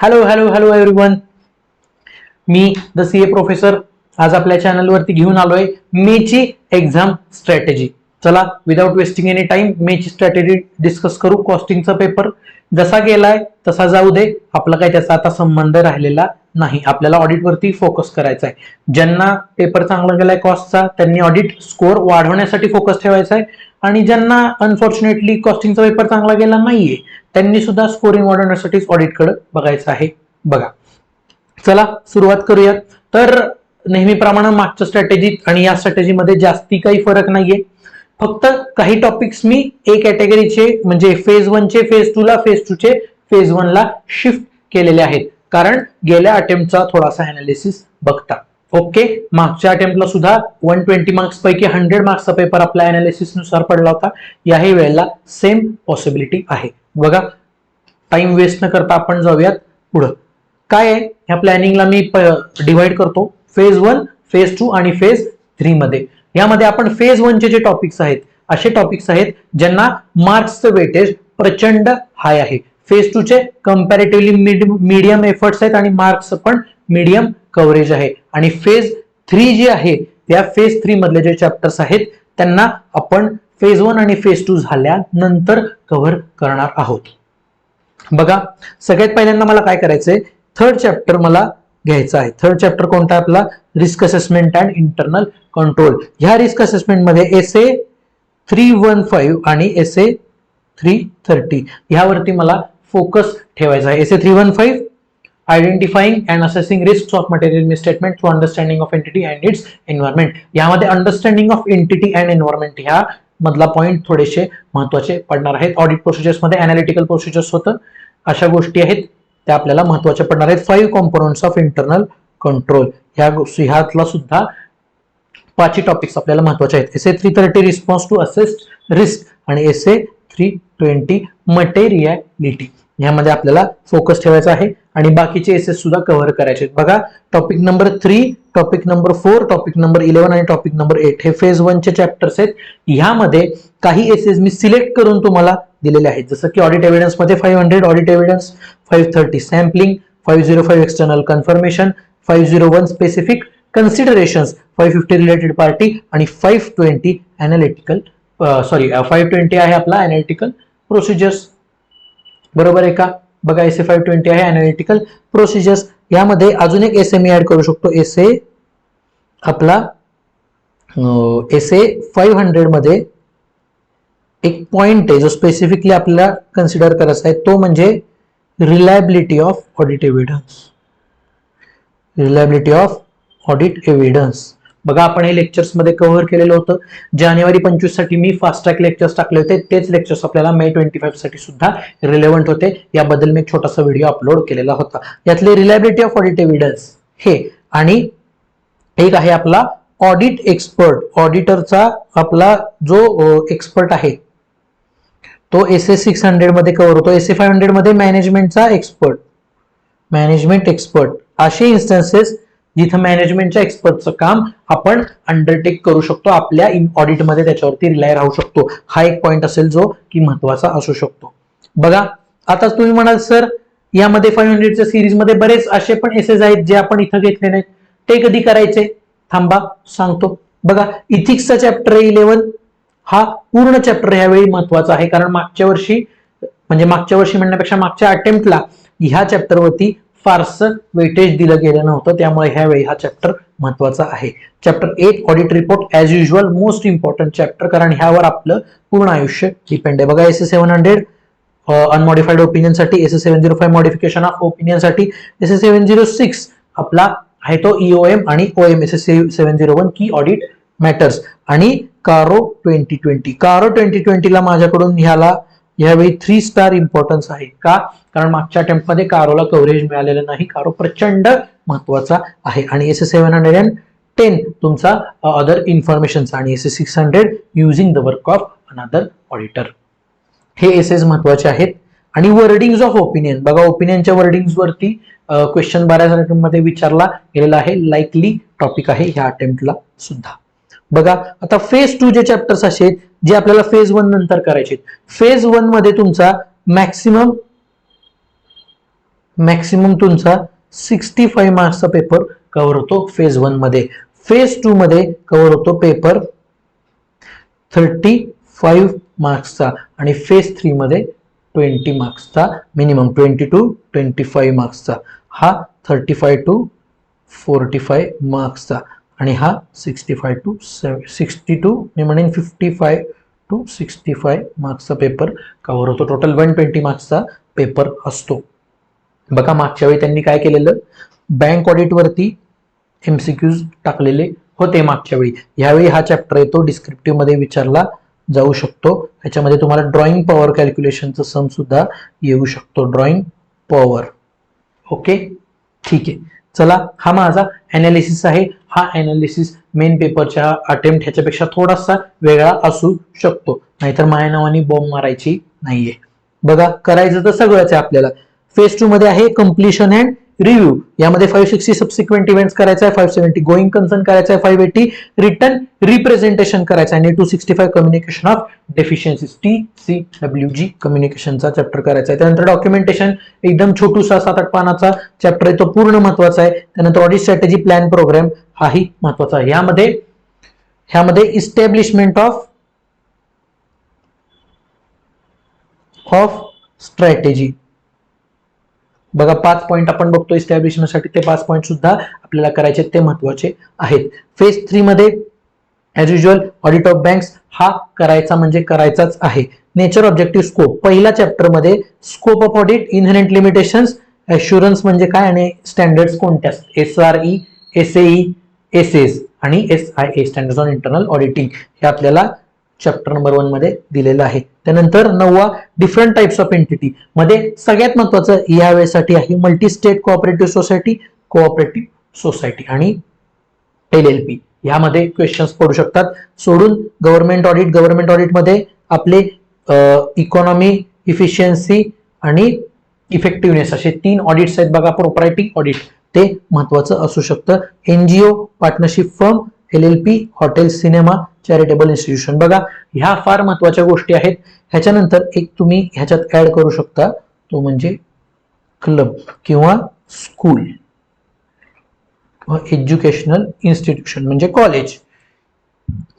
Hello hello hello everyone, me the CA professor आज आपल्या चॅनलवरती घेऊन आलोय मेची एक्झाम स्ट्रॅटेजी. चला विदाउट वेस्टिंग एनी टाइम मेची स्ट्रॅटेजी डिस्कस करू. कॉस्टिंगचा पेपर जसा गेलाय तसा जाऊ दे, आपला काही त्याचा आता संबंध राहिलेला नाही. आपल्याला ऑडिट वरती फोकस करायचा आहे. ज्यांना पेपर चांगला गेलाय कॉस्टचा त्यांनी ऑडिट स्कोअर वाढवण्यासाठी फोकस ठेवायचा आहे, आणि ज्यांना अनफॉर्च्युनेटली कॉस्टिंगचा पेपर चांगला गेला नाहीये त्यांनी सुद्धा स्कोरिंग वाढवण्यासाठीच ऑडिटकडे बघायचं आहे. बघा, चला सुरुवात करूया. तर नेहमीप्रमाणे मागच्या स्ट्रॅटेजीत आणि या स्ट्रॅटेजीमध्ये जास्ती काही फरक नाहीये. फक्त काही टॉपिक्स मी ए कॅटेगरीचे म्हणजे फेज 1 चे फेज 2 ला, फेज 2 चे फेज 1 ला शिफ्ट केलेले आहेत, कारण गेल्या अटेम्प्टचा थोडासा अनालिसिस बघता. ओके, मागच्या अटेम्प्टला सुद्धा 120 मार्क्स पैकी 100 मार्क्सचा पेपर आपल्या अनालिसिस नुसार पडला होता. याही वेळेला सेम पॉसिबिलिटी आहे. बघा, टाइम वेस्ट न करता आपण जाऊयात पुढे. काय आहे ह्या प्लॅनिंगला मी डिवाइड करतो फेज 1, फेज 2 आणि फेज 3 मध्ये. यामध्ये आपण फेज 1 चे जे टॉपिक्स आहेत असे टॉपिक्स आहेत ज्यांना मार्क्सचं वेटेज प्रचंड हाय आहे. फेज 2 चे कंपॅरेटिव्हली मीडियम एफर्ट्स आहेत आणि मार्क्स पण मीडियम कव्हरेज आहे. आणि फेज 3 जी आहे त्या फेज 3 मधले जे चॅप्टर्स आहेत त्यांना आपण फेज 1 आणि फेज 2 झाल्यानंतर कव्हर करणार आहोत. बघा, सगळ्यात पहिल्यांदा मला काय करायचंय, थर्ड चॅप्टर मला घ्यायचा आहे. थर्ड चॅप्टर कोणता आहे आपला? Risk assessment and internal control. ह्या रिस्क असेसमेंट मध्ये एसए 315 आणि एसए 330 यावरती मला फोकस ठेवायचा आहे. SA 315 identifying and assessing risk of material misstatement through understanding of entity and its environment. यामध्ये understanding of entity and environment ह्या मधला पॉइंट थोडेसे महत्वाचे पडणार आहेत. ऑडिट प्रोसिजर्स मध्ये अनालिटिकल प्रोसिजर्स होतं, अशा गोष्टी आहेत त्या आपल्याला महत्वाच्या पडणार आहेत. 5 कॉम्पोनंट्स ऑफ इंटरनल कंट्रोल ह्यातला सुद्धा 5 टॉपिक्स आपल्याला महत्वाचे आहेत. SA 330 response to assessed risk आणि एसए 320 मटेरियलिटी यामध्ये आपल्याला फोकस ठेवायचा आहे आणि बाकीचे एसेस सुद्धा कव्हर करायचे आहेत. बघा, topic number 3, topic number 4, topic number 11 आणि टॉपिक नंबर 8 हे फेज 1 चे चॅप्टर्स आहेत. ह्यामध्ये काही एसेस मी सिलेक्ट करून तुम्हाला दिलेले आहेत, जसं की ऑडिट एव्हिडन्स मध्ये 500 audit evidence, 530 sampling, 505 external confirmation, 501 specific considerations, 550 related party आणि 520 अनालिटिकल 520 आहे आपला अनालिटिकल प्रोसिजर्स. बरोबर आहे का? बघा, एसए 520 आहे अनालिटिकल प्रोसिजर्स. यामध्ये अजून एक एसए मी ऍड करू शकतो. एसए आपला एसए 500 मध्ये एक पॉइंट आहे जो स्पेसिफिकली आपल्याला कन्सिडर करायचा आहे, तो म्हणजे reliability of audit evidence. Reliability of audit evidence. बघा, आपण हे लेक्चर्स मध्ये कव्हर केलेलं होतं. जानेवारी 25 साठी मी फास्ट ट्रॅक लेक्चर्स टाकले होते, तेच लेक्चर्स आपल्याला मे 25 साठी सुद्धा रिलेव्हंट होते. याबद्दल मी एक छोटासा व्हिडिओ अपलोड केलेला होता. यातले रिलायबिलिटी ऑफ ऑडिट एव्हिडन्स हे, आणि एक आहे आपला ऑडिट एक्सपर्ट. ऑडिटरचा आपला जो एक्सपर्ट आहे तो एसए 600 मध्ये कव्हर होतो. एसए 500 मध्ये मॅनेजमेंटचा एक्सपर्ट, मॅनेजमेंट एक्सपर्ट. असे इन्स्टन्सेस जिथं मॅनेजमेंटच्या एक्सपर्टचं काम आपण अंडरटेक करू शकतो, आपल्या ऑडिट मध्ये त्याच्यावरती रिलाय राहू शकतो. हा एक पॉइंट असेल जो की महत्वाचा असू शकतो. बघा, आता तुम्ही म्हणाल सर यामध्ये 500च्या सिरीज मध्ये बरेच असे पण एसेस आहेत जे आपण इथं घेतले नाहीत, ते कधी करायचे? थांबा, सांगतो. बघा, इथिक्सचा चॅप्टर 11 हा पूर्ण चॅप्टर ह्यावेळी महत्वाचा आहे, कारण मागच्या वर्षी म्हणण्यापेक्षा मागच्या अटेम्प्टला ह्या चॅप्टरवरती फारसं वेटेज दिलं गेलं नव्हतं, त्यामुळे ह्यावेळी हा चॅप्टर महत्वाचा आहे. Chapter 8 audit report as usual most important chapter, कारण ह्यावर आपलं पूर्ण आयुष्य डिपेंड आहे. बघा, एसए 700 अनमॉडिफाईड ओपिनियन साठी, एसए 705 मॉडिफिकेशन ऑफ ओपिनियन साठी, एसए 706 आपला आहे तो ईओएम आणि ओएम, एसए 701 की ऑडिट मॅटर्स आणि कारो 2020. कारो 2020 ला माझ्याकडून यावेळी 3 स्टार इम्पॉर्टन्स आहे. का? कारण मागच्या अटेम्प्ट मध्ये कारोला कव्हरेज मिळालेलं नाही. कारो प्रचंड महत्वाचा आहे. आणि एसए 710 तुमचा अदर इन्फॉर्मेशनचा आणि SA 600 using the work of another auditor. हे एसेस महत्वाचे आहेत. आणि वर्डिंग्स ऑफ ओपिनियन. बघा, ओपिनियनच्या वर्डिंग्स वरती क्वेश्चन बऱ्याच अटेम्प्ट मध्ये विचारला गेलेला आहे. लाईकली टॉपिक आहे ह्या अटेम्प्टला सुद्धा. बघा, आता फेज 2 जे चॅप्टर्स असे जे आपल्याला फेज 1 नंतर करायचे. फेज 1 मध्ये तुमचा मॅक्सिमम तुमचा 65 मार्क्सचा पेपर कव्हर होतो फेज 1 मध्ये. फेज 2 मध्ये कव्हर होतो पेपर 35 मार्क्सचा आणि फेज 3 मध्ये 20 मार्क्सचा मिनिमम 20 to 25 मार्क्सचा. हा 35 to 45 मार्क्सचा आणि हा 65 to 62 मी म्हणेन 55 to 65 मार्क्सचा पेपर कव्हर होतो. टोटल 120 मार्क्सचा पेपर असतो. बघा मागच्या वेळी त्यांनी काय केलेलं, बँक ऑडिट वरती एमसीक्यूज टाकलेले होते मागच्या वेळी. यावेळी हा चॅप्टर आहे तो डिस्क्रिप्टिव्ह मध्ये विचारला जाऊ शकतो. याच्यामध्ये तुम्हाला ड्रॉइंग पॉवर कॅल्क्युलेशनचा सम सुद्धा येऊ शकतो. Drawing power. ओके ठीक आहे. चला हा माझा अनालिसिस आहे. हा अनालिसिस मेन पेपरच्या अटेम्प्ट ह्याच्यापेक्षा थोडासा वेगळा असू शकतो, नाहीतर माझ्या नावाने बॉम्ब मारायची नाहीये. बघा करायचं तर सगळंच आहे आपल्याला. फेज 2 मध्ये आहे कम्प्लिशन अँड रिव्ह्यू. यामध्ये 560 सबसिक्वेंट इव्हेंट्स करायचा आहे, 570 गोइंग कन्सर्न करायचा आहे, 580 रिटर्न रिप्रेझेंटेशन करायचं आहे आणि 265 communication of deficiencies TCWG कम्युनिकेशनचा chapter करायचा आहे. त्यानंतर डॉक्युमेंटेशन एकदम छोटूसा 7-8 पानाचा चॅप्टर आहे, तो पूर्ण महत्वाचा आहे. त्यानंतर ऑडिट स्ट्रॅटेजी प्लॅन प्रोग्राम हाही महत्वाचा आहे. ह्यामध्ये इस्टॅब्लिशमेंट ऑफ स्ट्रॅटेजी. बघा 5 पॉईंट आपण बघतो इस्टॅब्लिशमेंटसाठी, ते 5 पॉईंट सुद्धा आपल्याला करायचे, ते महत्वाचे आहेत. फेज 3 मध्ये as usual audit of banks हा करायचा म्हणजे करायचाच आहे. नेचर ऑब्जेक्टिव्ह स्कोप पहिल्या चॅप्टर मध्ये scope of audit, inherent limitations, assurance म्हणजे काय आणि स्टँडर्ड्स कोणत्या, SRE, SAE, SAS आणि SIA standards on internal auditing हे आपल्याला चॅप्टर नंबर 1 मध्ये दिलेलं आहे. त्यानंतर 9वा डिफरंट टाइप्स ऑफ एंटिटी मध्ये सगळ्यात महत्वाचं या वेळेसाठी आहे multi state cooperative society, cooperative society आणि LLP. यामध्ये क्वेश्चन्स पडू शकतात. सोडून गव्हर्नमेंट ऑडिट मध्ये आपले इकॉनॉमी, इफिशियन्सी आणि इफेक्टिव्हनेस असे 3 ऑडिट्स आहेत. बघा प्रोप्रायटी ऑडिट ते महत्वाचं असू शकतं. NGO, partnership firm, LLP, hotel, cinema, charitable institution. बघा ह्या फार महत्वाच्या गोष्टी आहेत. ह्याच्यानंतर एक तुम्ही ह्याच्यात ऍड करू शकता, तो म्हणजे क्लब किंवा स्कूल, एज्युकेशनल इन्स्टिट्यूशन म्हणजे कॉलेज.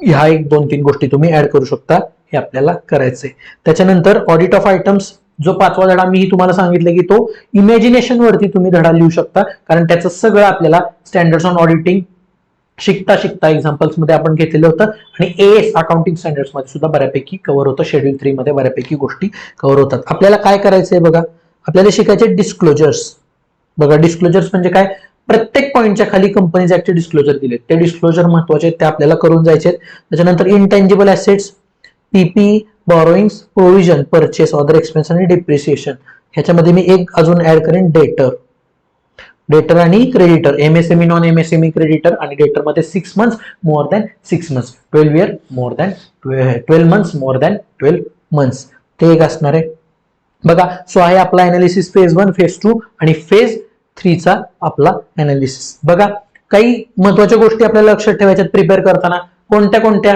ह्या 1-2-3 गोष्टी तुम्ही ऍड करू शकता. हे आपल्याला करायचंय. त्याच्यानंतर ऑडिट ऑफ आयटम्स जो 5वा धडा मी तुम्हाला सांगितलं की तो इमॅजिनेशन वरती तुम्ही धडा लिहू शकता, कारण त्याचं सगळं आपल्याला स्टँडर्ड्स ऑन ऑडिटिंग शिकता एक्झाम्पल्स मध्ये आपण घेतलेलं होतं आणि AS अकाउंटिंग स्टँडर्ड्स मध्ये सुद्धा बऱ्यापैकी कव्हर होतं. शेड्यूल 3 मध्ये बऱ्यापैकी गोष्टी कव्हर होतात. आपल्याला काय करायचंय बघा, आपल्याला शिकायचे डिस्क्लोजर्स. बघा डिस्क्लोजर्स म्हणजे काय, प्रत्येक पॉईंटच्या खाली कंपनीज ऍक्टचे डिस्क्लोजर दिले, ते डिस्क्लोजर महत्वाचे आहेत, ते आपल्याला करून जायचे आहेत. त्याच्यानंतर intangible assets, PPE, borrowings, provision, purchase, other expense आणि डिप्रिसिएशन. ह्याच्यामध्ये मी एक अजून ऍड करेन डेटर आणि creditor, MSME, non MSME creditor आणि डेटर मध्ये 6 months more than 6 months, 12 year more than 12 months more than 12 months, ते एक असणार आहे. बघा सो आहे आपला अनालिसिस फेज 1, फेज 2 आणि फेज 3 चा आपला अनालिसिस. बघा काही महत्वाच्या गोष्टी आपल्याला लक्षात ठेवायच्यात प्रिपेअर करताना. कोणत्या?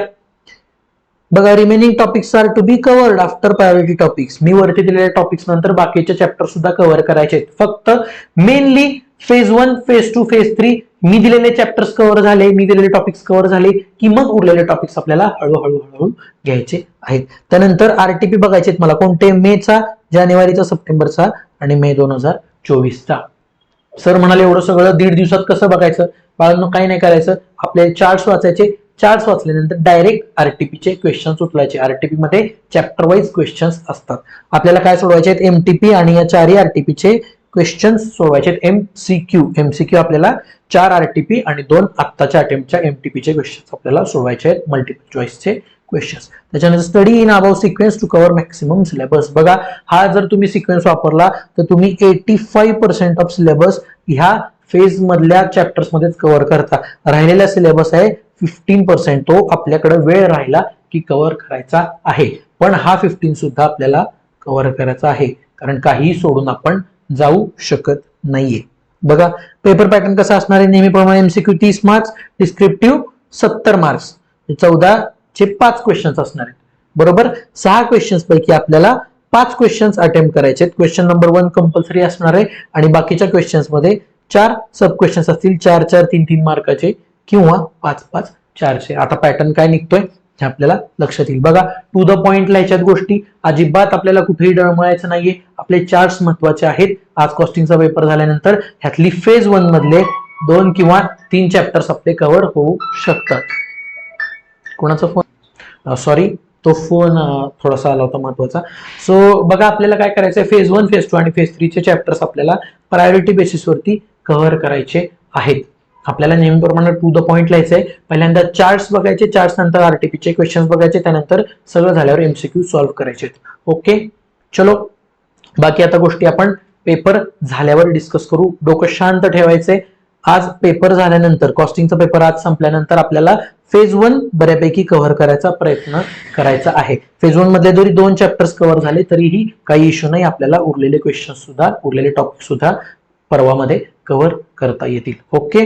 बघा remaining topics are to be covered after priority topics. मी वरती दिलेल्या टॉपिक्स नंतर बाकीचे चॅप्टर सुद्धा कव्हर करायचे आहेत. फक्त मेनली फेज 1, फेज 2, फेज 3 मी दिलेले चॅप्टर्स कव्हर झाले, मी दिलेले टॉपिक्स कव्हर झाले की मग उरलेले टॉपिक्स आपल्याला हळूहळू घ्यायचे आहेत. त्यानंतर RTP बघायचे मला कोणते, मेचा, जानेवारीचा, सप्टेंबरचा आणि मे 2024चा. सर म्हणाले एवढं सगळं 1.5 दिवसात कसं बघायचं? बाळांनो काही नाही करायचं, आपले चार्ट्स वाचायचे. चार्ट्स वाचल्यानंतर डायरेक्ट RTP चे क्वेश्चन्स उचलायचे. RTP मध्ये चॅप्टर वाईज क्वेश्चन्स असतात. आपल्याला काय सोडवायचे आहेत, MTP आणि या 4ही RTP चे क्वेश्चन्स सोडवायचे आहेत. MCQ आपल्याला 4 RTP आणि 2 आत्ताच्या अटेम्प्टच्या MTP चे क्वेश्चन्स आपल्याला सोडवायचे आहेत, मल्टिपल चॉईसचे क्वेश्चन्स. त्याच्यानंतर study in above sequence to cover maximum syllabus. बघा हा जर तुम्ही सिक्वेन्स वापरला तर तुम्ही 85% ऑफ सिलेबस ह्या फेज मधल्या चॅप्टर्स मध्येच कव्हर करता. राहिलेला सिलेबस आहे 15%, तो आपल्याकडे वेळ राहिला की कव्हर करायचा आहे, पण हा 15 सुद्धा आपल्याला कव्हर करायचा आहे, कारण काही सोडून आपण जाऊ शकत नाहीये. बघा पेपर पॅटर्न कसा असणार आहे, नेहमीप्रमाणे MCQ 30 मार्क्स, डिस्क्रिप्टिव्ह 70 मार्क्स, 14 चे 5 क्वेश्चन्स असणार आहेत. बरोबर 6 क्वेश्चन्स पैकी आपल्याला 5 क्वेश्चन्स अटेम्प्ट करायचे आहेत. क्वेश्चन नंबर 1 कंपल्सरी असणार आहे आणि बाकीच्या क्वेश्चन्स मध्ये 4 सब क्वेश्चन्स असतील, 4-4 3-3 मार्काचे किंवा 5-5 4चे. आता पॅटर्न काय निघतोय हे आपल्याला लक्षात येईल. बघा, टू द पॉइंट लिहायच्यात गोष्टी, अजिबात आपल्याला कुठेही डळमळायचं नाहीये. आपले चार्ट्स महत्वाचे आहेत. आज कॉस्टिंगचा पेपर झाल्यानंतर ह्यातली फेज 1 मधले 2 किंवा 3 चॅप्टर्स आपले कव्हर होऊ शकतात. कोणाचा फोन, सॉरी तो फोन थोडासा आला होता महत्वाचा. सो बघा, आपल्याला काय करायचंय, फेज 1, फेज 2 आणि फेज 3 चे चॅप्टर्स आपल्याला प्रायोरिटी बेसिसवरती कव्हर करायचे आहेत. आपल्याला नेहमीप्रमाणे टू द पॉइंट लिहायचंय. पहिल्यांदा चार्ट्स बघायचे, चार्ट्स नंतर आरटीपीचे क्वेश्चन्स बघायचे, त्यानंतर सगळं झाल्यावर एमसीक्यू सॉल्व्ह करायचे. ओके, चलो बाकी आता गोष्टी आपण पेपर झाल्यावर डिस्कस करू. डोकं शांत ठेवायचंय. आज पेपर झाल्यानंतर, कॉस्टिंगचा पेपर आज संपल्यानंतर आपल्याला फेज 1 बऱ्यापैकी कव्हर करायचा प्रयत्न करायचा आहे. फेज 1 मधले जरी 2 चॅप्टर्स कव्हर झाले तरीही काही इश्यू नाही. आपल्याला उरलेले क्वेश्चन सुद्धा, उरलेले टॉपिक सुद्धा परवामध्ये कव्हर करता येतील. ओके,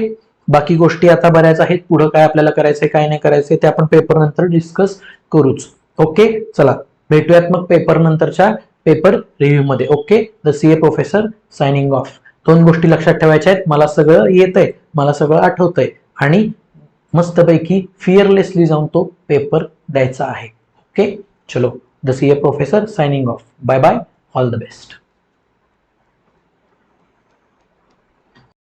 बाकी गोष्टी आता बऱ्याच आहेत. पुढे काय आपल्याला करायचंय, काय नाही करायचंय ते आपण पेपर नंतर डिस्कस करूच. ओके, चला भेटूयात मग पेपर नंतरच्या पेपर रिव्ह्यू मध्ये. Okay, the CA professor signing of. 2 गोष्टी लक्षात ठेवायच्या आहेत. मला सगळं येतंय, मला सगळं आठवतंय आणि मस्तपैकी फिअरलेसली जाऊन तो पेपर द्यायचा आहे. ओके, चलो, the CA professor signing off. Bye bye, all the best.